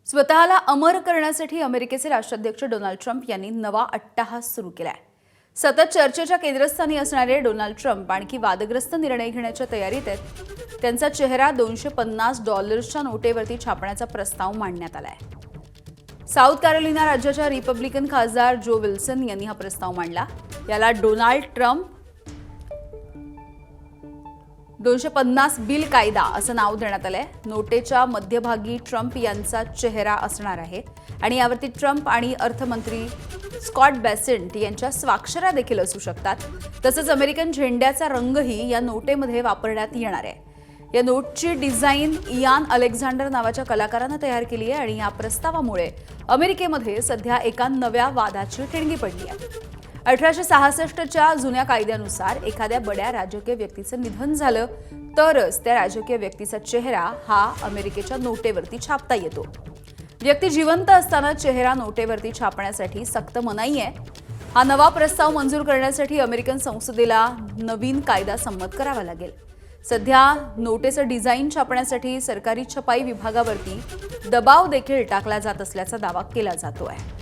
स्वतःला अमर करण्यासाठी अमेरिकेचे राष्ट्राध्यक्ष डोनाल्ड ट्रम्प यांनी नवा अट्टाहास सुरू केलाय। सतत चर्चेच्या केंद्रस्थानी असणारे डोनाल्ड ट्रम्प आणखी वादग्रस्त निर्णय घेण्याच्या तयारीत आहेत। त्यांचा चेहरा $250च्या नोटेवरती छापण्याचा प्रस्ताव मांडण्यात आलाय। साऊथ कॅरोलिना राज्याच्या रिपब्लिकन खासदार जो विल्सन यांनी हा प्रस्ताव मांडला। याला डोनाल्ड ट्रम्प 250 बिल कायदा असं नाव देण्यात आलंय। नोटेच्या मध्यभागी ट्रम्प यांचा चेहरा असणार आहे आणि यावरती ट्रम्प आणि अर्थमंत्री स्कॉट बेसेंट यांच्या स्वाक्षऱ्या देखील असू शकतात। तसंच अमेरिकन झेंड्याचा रंगही या नोटेमध्ये वापरण्यात येणार आहे। या नोटची डिझाईन इयान अलेक्झांडर नावाच्या कलाकारानं तयार केली आहे आणि या प्रस्तावामुळे अमेरिकेमध्ये सध्या एका नव्या वादाची ठिणगी पडली आहे। 1866च्या जुन्या कायद्यानुसार एखाद्या बड्या राजकीय व्यक्तीचं निधन झालं तरच त्या राजकीय व्यक्तीचा चेहरा हा अमेरिकेच्या नोटेवरती छापता येतो। व्यक्ती जिवंत असताना चेहरा नोटेवरती छापण्यासाठी सक्त मनाई आहे। हा नवा प्रस्ताव मंजूर करण्यासाठी अमेरिकन संसदेला नवीन कायदा संमत करावा लागेल। सध्या नोटेचं डिझाईन छापण्यासाठी सरकारी छपाई विभागावरती दबाव देखील टाकला जात असल्याचा दावा केला जातो आहे।